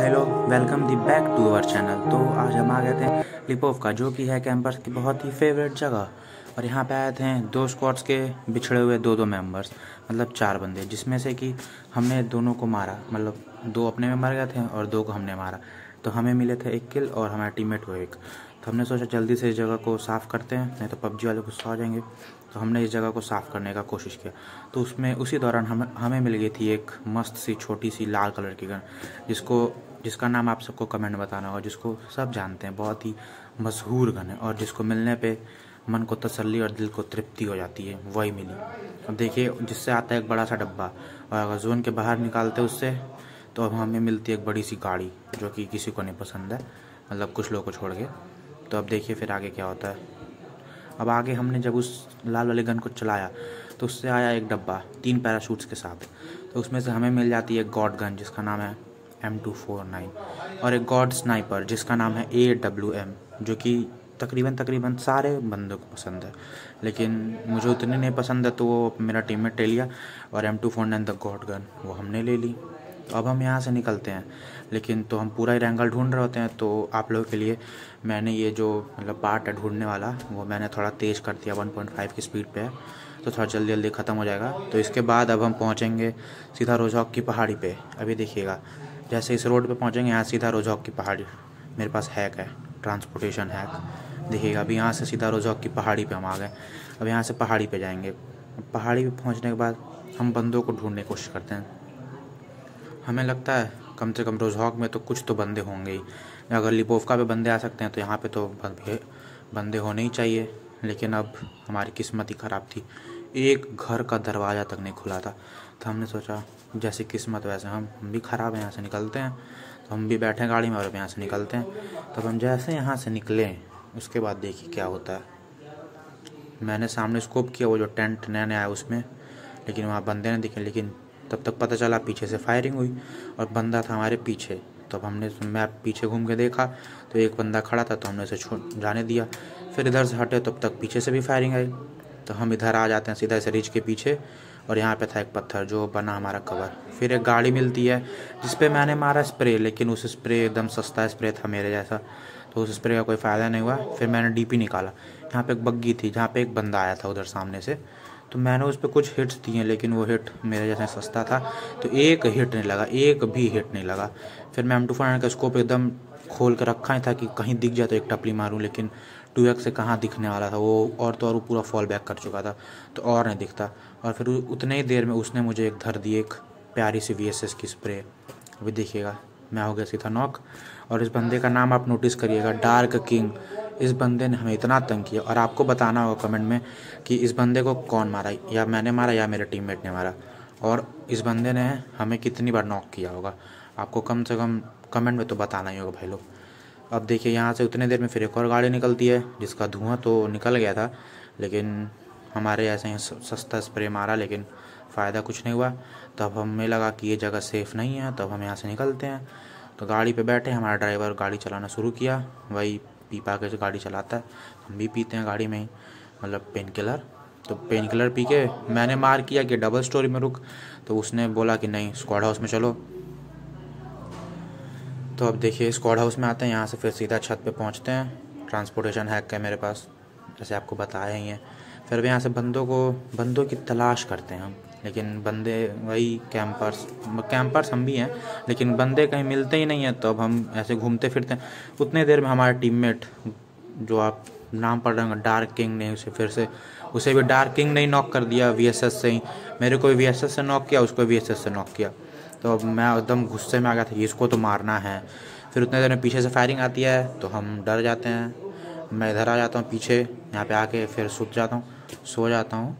भाई लोग, welcome the back to our channel. तो आज हम आ गए थे लिपोवका, जो कि है कैंपस की बहुत ही फेवरेट जगह। और यहाँ पे आए थे दो स्क्वाड्स के बिछड़े हुए दो मेंबर्स, मतलब 4 बंदे, जिसमें से कि हमने दोनों को मारा, मतलब 2 अपने में मर गए थे और 2 को हमने मारा। तो हमें मिले थे 1 किल और हमारे टीममेट को 1। तो हमने सोचा जल्दी से इस जगह को साफ़ करते हैं, नहीं तो पबजी वाले गुस्सा हो जाएंगे। तो हमने इस जगह को साफ़ करने का कोशिश किया। तो उसमें उसी दौरान हमें मिल गई थी एक मस्त सी छोटी सी लाल कलर की गन, जिसका नाम आप सबको कमेंट में बताना होगा, जिसको सब जानते हैं, बहुत ही मशहूर गन है और जिसको मिलने पे मन को तसल्ली और दिल को तृप्ति हो जाती है, वही मिली। अब देखिए, जिससे आता है एक बड़ा सा डब्बा, और अगर जोन के बाहर निकालते उससे तो अब हमें मिलती है एक बड़ी सी गाड़ी, जो कि किसी को नहीं पसंद है, मतलब कुछ लोगों को छोड़ के। तो अब देखिए फिर आगे क्या होता है। अब आगे हमने जब उस लाल वाले गन को चलाया तो उससे आया एक डब्बा 3 पैराशूट्स के साथ। तो उसमें से हमें मिल जाती है एक गॉड गन जिसका नाम है M249, और एक गॉड स्नाइपर जिसका नाम है AWM, जो कि तकरीबन सारे बंदों को पसंद है, लेकिन मुझे उतनी नहीं पसंद है, तो वो मेरा टीममेट ले लिया। और M249 द गॉड गन वो हमने ले ली। तो अब हम यहाँ से निकलते हैं, लेकिन तो हम पूरा ही एंगल ढूंढ रहे होते हैं। तो आप लोगों के लिए मैंने ये जो मतलब पार्ट है ढूंढने वाला, वो मैंने थोड़ा तेज़ कर दिया, 1.5 की स्पीड पे है, तो थोड़ा जल्दी ख़त्म हो जाएगा। तो इसके बाद अब हम पहुँचेंगे सीधा रोजहॉक की पहाड़ी पे। अभी देखिएगा, जैसे इस रोड पे पहुँचेंगे यहाँ सीधा रोजहॉक की पहाड़ी, मेरे पास हैक है, ट्रांसपोर्टेशन हैक। देखिएगा, अभी यहाँ से सीधा रोजहॉक की पहाड़ी पे हम आ गए। अब यहाँ से पहाड़ी पे जाएंगे। पहाड़ी पे पहुँचने के बाद हम बंदों को ढूंढने की कोशिश करते हैं। हमें लगता है कम से कम रोजहॉक में तो कुछ तो बंदे होंगे ही। अगर लिपोवका पे बंदे आ सकते हैं तो यहाँ पे तो बंदे होने ही चाहिए। लेकिन अब हमारी किस्मत ही ख़राब थी, एक घर का दरवाज़ा तक नहीं खुला था। तो हमने सोचा जैसे किस्मत वैसे हम भी ख़राब हैं, यहाँ से निकलते हैं। तो हम भी बैठे गाड़ी में और अब यहाँ से निकलते हैं। तब हम जैसे यहाँ से निकले, उसके बाद देखिए क्या होता है। मैंने सामने स्कोप किया, वो जो टेंट नया नया आया उसमें, लेकिन वहाँ बंदे नहीं दिखे। लेकिन तब तक पता चला पीछे से फायरिंग हुई और बंदा था हमारे पीछे। तो अब हमने मैप पीछे घूम के देखा तो एक बंदा खड़ा था, तो हमने उसे जाने दिया। फिर इधर से हटे, तब तक पीछे से भी फायरिंग आई। तो हम इधर आ जाते हैं सीधा से रिज के पीछे, और यहाँ पे था एक पत्थर जो बना हमारा कवर। फिर एक गाड़ी मिलती है जिस पे मैंने मारा स्प्रे, लेकिन उस स्प्रे एकदम सस्ता स्प्रे था मेरे जैसा, तो उस स्प्रे का कोई फ़ायदा नहीं हुआ। फिर मैंने डीपी निकाला। यहाँ पे एक बग्गी थी जहाँ पे एक बंदा आया था उधर सामने से, तो मैंने उस पर कुछ हिट्स दिए, लेकिन वो हिट मेरे जैसा सस्ता था, तो एक हिट नहीं लगा, एक भी हिट नहीं लगा। फिर मैं M249 का स्कोप एकदम खोल कर रखा ही था कि कहीं दिख जाए तो एक टपली मारूं, लेकिन 2x से कहाँ दिखने वाला था वो, और तो और वो पूरा फॉल बैक कर चुका था, तो और नहीं दिखता। और फिर उतने ही देर में उसने मुझे एक धर दी, एक प्यारी सी VSS की स्प्रे। अभी देखिएगा, मैं हो गया सीधा नॉक। और इस बंदे का नाम आप नोटिस करिएगा, डार्क किंग। इस बंदे ने हमें इतना तंग किया, और आपको बताना होगा कमेंट में कि इस बंदे को कौन मारा, या मैंने मारा या मेरे टीममेट ने मारा, और इस बंदे ने हमें कितनी बार नॉक किया होगा। आपको कम से कम कमेंट में तो बताना ही होगा भाई लोग। अब देखिए, यहाँ से उतने देर में फिर एक और गाड़ी निकलती है जिसका धुआं तो निकल गया था, लेकिन हमारे ऐसे ही सस्ता स्प्रे मारा, लेकिन फ़ायदा कुछ नहीं हुआ। तब हमें लगा कि ये जगह सेफ़ नहीं है, तब हम यहाँ से निकलते हैं। तो गाड़ी पे बैठे, हमारा ड्राइवर गाड़ी चलाना शुरू किया, वही पीपा के जो गाड़ी चलाता है, हम भी पीते हैं गाड़ी में ही, मतलब पेन किलर। तो पेन किलर पी के मैंने मार किया कि डबल स्टोरी में रुक, तो उसने बोला कि नहीं स्क्वाड हाउस में चलो। तो अब देखिए स्क्वाड हाउस में आते हैं, यहाँ से फिर सीधा छत पे पहुँचते हैं। ट्रांसपोर्टेशन हैक है मेरे पास, जैसे आपको बताया ही है। फिर भी यहाँ से बंदों की तलाश करते हैं हम, लेकिन बंदे वही कैंपर्स हम भी हैं, लेकिन बंदे कहीं मिलते ही नहीं हैं। तो अब हम ऐसे घूमते फिरते हैं। उतने देर में हमारा टीममेट, जो आप नाम पढ़ रहे होंगे, डार्क किंग ने उसे भी डार्क किंग ने ही नॉक कर दिया VSS से ही। मेरे को VSS से नॉक किया, उसको VSS से नॉक किया। तो अब मैं एकदम गुस्से में आ गया था, इसको तो मारना है। फिर उतने देर में पीछे से फायरिंग आती है, तो हम डर जाते हैं। मैं इधर आ जाता हूँ पीछे, यहाँ पे आके फिर सो जाता हूँ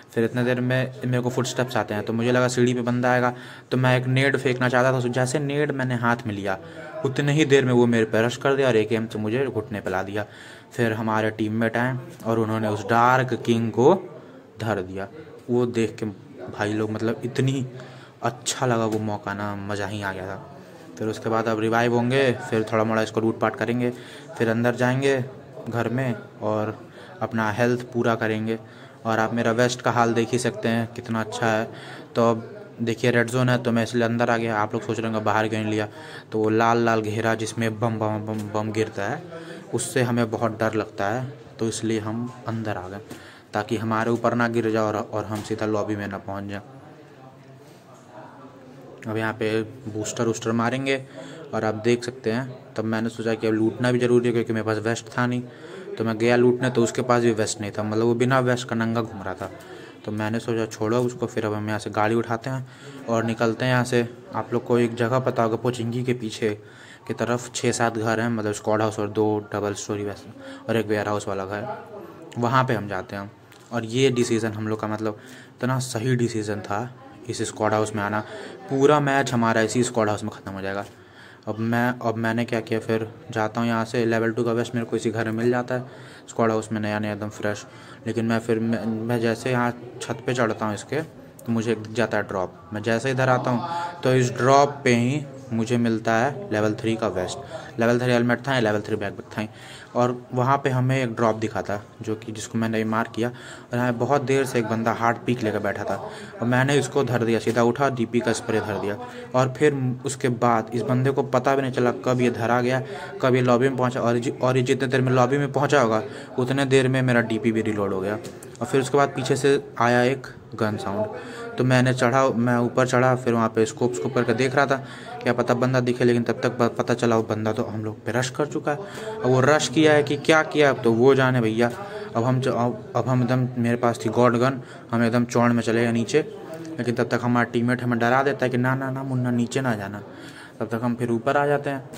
फिर इतने देर में मेरे को फुटस्टेप्स आते हैं, तो मुझे लगा सीढ़ी पे बंदा आएगा, तो मैं एक नेड फेंकना चाहता था। तो जैसे नेड मैंने हाथ में लिया, उतने ही देर में वो मेरे पे रश कर दिया और AKM से मुझे घुटने पे ला दिया। फिर हमारे टीममेट आए और उन्होंने उस डार्क किंग को धर दिया। वो देख के भाई लोग, मतलब इतनी अच्छा लगा वो मौका ना, मज़ा ही आ गया था। फिर उसके बाद अब रिवाइव होंगे, फिर थोड़ा मोड़ा इसको लूट पाट करेंगे, फिर अंदर जाएंगे घर में और अपना हेल्थ पूरा करेंगे। और आप मेरा वेस्ट का हाल देख ही सकते हैं कितना अच्छा है। तो अब देखिए रेड जोन है तो मैं इसलिए अंदर आ गया। आप लोग सोच रहे होंगे बाहर क्यों नहीं लिया, तो वो लाल लाल घेरा जिसमें बम बम बम बम गिरता है उससे हमें बहुत डर लगता है, तो इसलिए हम अंदर आ गए ताकि हमारे ऊपर ना गिर जाए और हम सीधा लॉबी में ना पहुंच जाए। अब यहाँ पे बूस्टर वूस्टर मारेंगे और आप देख सकते हैं। तब मैंने सोचा कि अब लूटना भी ज़रूरी है क्योंकि मेरे पास वेस्ट था नहीं, तो मैं गया लूटने तो उसके पास भी वेस्ट नहीं था, मतलब वो बिना वेस्ट का नंगा घूम रहा था। तो मैंने सोचा छोड़ो उसको, फिर अब हम यहाँ से गाड़ी उठाते हैं और निकलते हैं यहाँ से। आप लोग को एक जगह पता होगा, पोचिंगी के पीछे की तरफ 6-7 घर हैं, मतलब स्क्वाड हाउस और 2 डबल स्टोरी वैसे और एक वेयर हाउस वाला घर, वहाँ पे हम जाते हैं। और ये डिसीज़न हम लोग का मतलब इतना सही डिसीज़न था इस स्क्वाड हाउस में आना। पूरा मैच हमारा इसी स्क्वाड हाउस में ख़त्म हो जाएगा। अब मैंने क्या किया, फिर जाता हूँ यहाँ से। लेवल 2 का वेस्ट मेरे को इसी घर में मिल जाता है स्क्वाड हाउस में, नया नया एकदम फ्रेश। लेकिन मैं जैसे यहाँ छत पे चढ़ता हूँ इसके, तो मुझे दिख जाता है ड्रॉप। मैं जैसे इधर आता हूँ तो इस ड्रॉप पे ही मुझे मिलता है लेवल 3 का वेस्ट। लेवल 3 हेलमेट था, लेवल 3 बैकपैक था, और वहाँ पे हमें एक ड्रॉप दिखा था जो कि जिसको मैंने मार किया। और यहाँ बहुत देर से एक बंदा हार्ड पीक लेकर बैठा था और मैंने इसको धर दिया, सीधा उठा डीपी का स्प्रे धर दिया। और फिर उसके बाद इस बंदे को पता भी नहीं चला कब ये धरा गया, कब ये लॉबी में पहुँचा। और ये जितने देर में लॉबी में पहुँचा होगा उतने देर में मेरा डीपी भी रिलोड हो गया। और फिर उसके बाद पीछे से आया एक गन साउंड, तो मैं ऊपर चढ़ा। फिर वहाँ पे स्कोप करके देख रहा था, क्या पता बंदा दिखे, लेकिन तब तक पता चला वो बंदा तो हम लोग पे रश कर चुका है। अब वो रश किया है कि क्या किया अब तो वो जाने भैया। अब हम एकदम, मेरे पास थी गॉड गन, हम एकदम चौड़ में चले गए नीचे। लेकिन तब तक हमारा टीममेट हमें डरा देता है कि ना ना ना मुन्ना नीचे ना जाना। तब तक हम फिर ऊपर आ जाते हैं।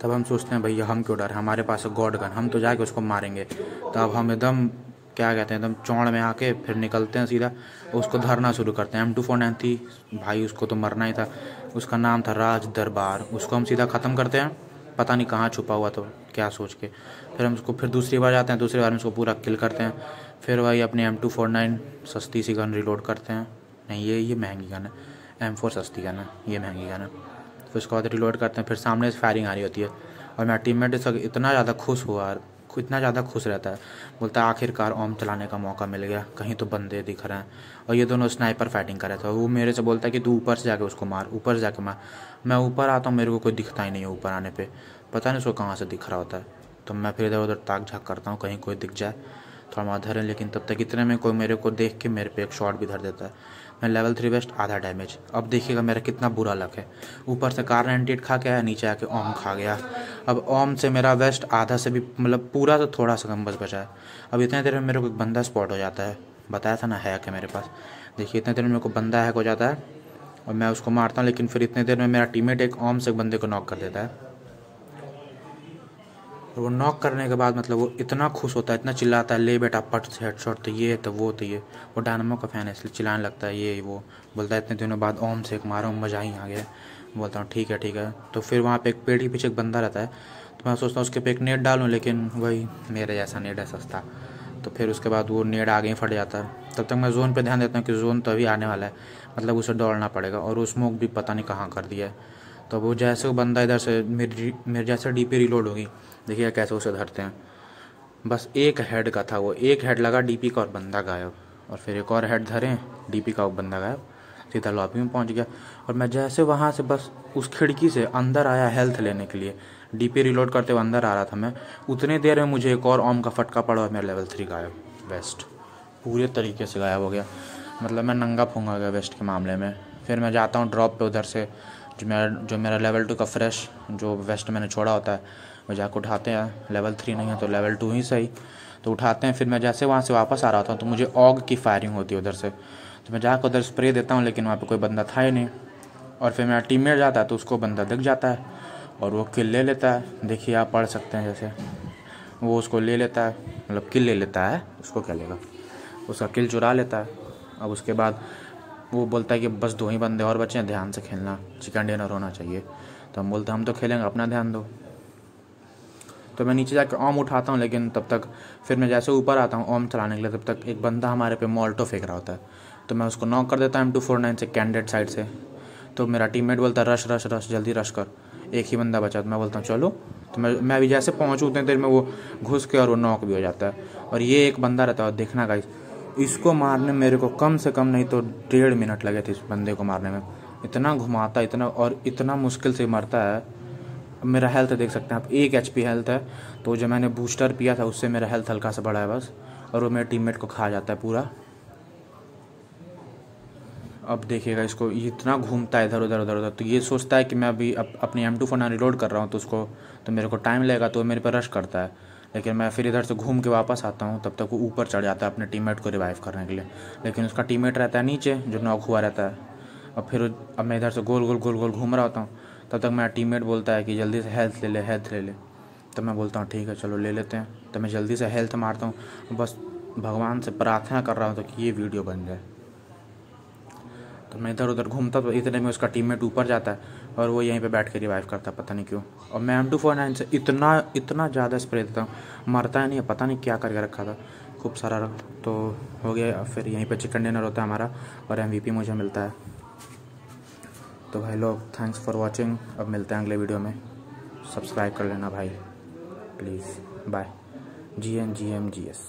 तब हम सोचते हैं भैया हम क्यों डर, हमारे पास है गॉड गन, हम तो जाके उसको मारेंगे। तो अब हम एकदम क्या कहते हैं, एकदम चौड़ में आके फिर निकलते हैं सीधा, उसको धरना शुरू करते हैं। M2493 भाई उसको तो मरना ही था, उसका नाम था राज दरबार। उसको हम सीधा ख़त्म करते हैं, पता नहीं कहाँ छुपा हुआ तो क्या सोच के। फिर हम उसको फिर दूसरी बार जाते हैं, दूसरी बार में उसको पूरा किल करते हैं। फिर वही अपनी M249 सस्ती सी गन रिलोड करते हैं। नहीं ये महंगी गन है, M4 सस्ती गन है, ये महंगी गन है। फिर उसके बाद रिलोड करते हैं, फिर सामने से फायरिंग आ रही होती है और मेरा टीममेट इतना ज़्यादा खुश हुआ, इतना ज़्यादा खुश रहता है, बोलता है आखिरकार ओम चलाने का मौका मिल गया, कहीं तो बंदे दिख रहे हैं। और ये दोनों स्नाइपर फाइटिंग कर रहे थे। वो मेरे से बोलता है कि तू ऊपर से जाके उसको मार, ऊपर से जाके मार। मैं ऊपर आता हूँ, मेरे को कोई दिखता ही नहीं है ऊपर आने पे, पता नहीं उसको कहाँ से दिख रहा होता है। तो मैं फिर इधर उधर ताक झाँक करता हूँ कहीं कोई दिख जाए, थोड़ा वहाँ धरे। लेकिन तब तक इतने में कोई मेरे को देख के मेरे पे एक शॉट भी धर देता है। मैं लेवल 3 वेस्ट, आधा डैमेज। अब देखिएगा मेरा कितना बुरा लक है, ऊपर से कार 98 खा के आया, नीचे आके ओम खा गया। अब ओम से मेरा वेस्ट आधा से भी मतलब पूरा तो थोड़ा सा कम बस बचा है। अब इतने देर में मेरे को एक बंदा स्पॉट हो जाता है, बताया था ना हैक है मेरे पास। देखिए इतने देर में मेरे को बंदा हैक हो जाता है और मैं उसको मारता हूँ। लेकिन फिर इतने देर में मेरा टीममेट एक ओम से बंदे को नॉक कर देता है। और वो नॉक करने के बाद मतलब वो इतना खुश होता है, इतना चिल्लाता है, ले बेटा पट से हेडशॉट, तो ये तो वो तो ये। वो डायनामो का फ़ैन है इसलिए चिल्लाने लगता है ये वो। बोलता है इतने दिनों बाद ओम से एक मारा हूँ, मज़ा ही आ गया। बोलता हूँ ठीक है। तो फिर वहाँ पे एक पेड़ के पीछे एक बंदा रहता है, तो मैं सोचता हूँ उसके पे एक नेट डालूँ, लेकिन वही मेरे जैसा नेट है सस्ता। तो फिर उसके बाद वो नेट आगे ही फट जाता है। तब तक मैं जोन पे ध्यान देता हूँ कि जोन तो अभी आने वाला है, मतलब उसे दौड़ना पड़ेगा। और वो स्मोक भी पता नहीं कहाँ कर दिया है। तो वो जैसे वो बंदा इधर से मेरे जैसे डीपी रिलोड होगी, देखिए कैसे उसे धरते हैं। बस एक हेड का था, वो एक हेड लगा डीपी का और बंदा गायब। और फिर एक और हेड धरे, डीपी का वो बंदा गायब, सीधा लॉबी में पहुंच गया। और मैं जैसे वहाँ से बस उस खिड़की से अंदर आया हेल्थ लेने के लिए, डीपी रिलोड करते हुए अंदर आ रहा था मैं, उतनी देर में मुझे एक और ओम का फटका पड़ा और मेरा लेवल 3 गायब, वेस्ट पूरे तरीके से गायब हो गया। मतलब मैं नंगा फूंगा गया वेस्ट के मामले में। फिर मैं जाता हूँ ड्रॉप पे, उधर से जो मेरा लेवल 2 का फ्रेश जो वेस्ट मैंने छोड़ा होता है वो जाकर उठाते हैं। लेवल 3 नहीं है तो लेवल 2 ही सही, तो उठाते हैं। फिर मैं जैसे वहाँ से वापस आ रहा था तो मुझे ऑग की फायरिंग होती है उधर से, तो मैं जाकर उधर स्प्रे देता हूँ, लेकिन वहाँ पे कोई बंदा था ही नहीं। और फिर मेरा टीममेट जाता है तो उसको बंदा दिख जाता है और वो किल ले लेता है। देखिए आप पढ़ सकते हैं, जैसे वो उसको ले लेता है, मतलब किल ले लेता है, उसको क्या लेगा, उसका किल चुरा लेता है। अब उसके बाद वो बोलता है कि बस 2 ही बंदे और बचे हैं, ध्यान से खेलना, चिकन डिनर होना चाहिए। तो हम बोलते हैं हम तो खेलेंगे, अपना ध्यान दो। तो मैं नीचे जाकर ओम उठाता हूँ, लेकिन तब तक फिर मैं जैसे ऊपर आता हूँ ओम चलाने के लिए, तब तक एक बंदा हमारे पे मॉल्टो फेंक रहा होता है। तो मैं उसको नॉक कर देता हूँ M249 से, कैंडिडेट साइड से। तो मेरा टीममेट बोलता है रश रश रश, जल्दी रश कर, एक ही बंदा बचा। तो मैं बोलता हूँ चलो। तो मैं अभी जैसे पहुँचूँ उतनी देर में वो घुस के और वो नॉक भी हो जाता है। और ये एक बंदा रहता है, और देखना गाइस इसको मारने मेरे को कम से कम नहीं तो 1.5 मिनट लगे थे इस बंदे को मारने में। इतना घुमाता, इतना और इतना मुश्किल से मरता है। अब मेरा हेल्थ देख सकते हैं आप, 1 HP हेल्थ है। तो जो मैंने बूस्टर पिया था उससे मेरा हेल्थ हल्का सा बढ़ा है बस, और वो मेरे टीममेट को खा जाता है पूरा। अब देखिएगा इसको, इतना घूमता है इधर उधर उधर उधर। तो ये सोचता है कि मैं अभी अपनी M249 रिलोड कर रहा हूँ तो मेरे को टाइम लगेगा, तो मेरे पर रश करता है। लेकिन मैं फिर इधर से घूम के वापस आता हूँ, तब तक वो ऊपर चढ़ जाता है अपने टीममेट को रिवाइव करने के लिए। लेकिन उसका टीममेट रहता है नीचे जो नॉक हुआ रहता है। अब मैं इधर से गोल गोल गोल गोल घूम रहा होता हूँ, तब तक मेरा टीममेट बोलता है कि जल्दी से हेल्थ ले ले, हेल्थ ले ले। तो मैं बोलता हूँ ठीक है चलो ले लेते हैं। तो मैं जल्दी से हेल्थ मारता हूँ, बस भगवान से प्रार्थना कर रहा हूँ तो कि ये वीडियो बन जाए। तो मैं इधर उधर घूमता तो इतने में उसका टीममेट ऊपर जाता है और वो यहीं पे बैठ के रिवाइव करता है, पता नहीं क्यों। और मैं M249 से इतना ज़्यादा स्प्रे देता हूँ, मरता है नहीं, पता नहीं क्या करके रखा था खूब सारा। तो हो गया, फिर यहीं पे चिकन डिनर होता है हमारा और MVP मुझे मिलता है। तो भाई लोग थैंक्स फॉर वॉचिंग। अब मिलते हैं अगले वीडियो में, सब्सक्राइब कर लेना भाई प्लीज़। बाय। GM GS।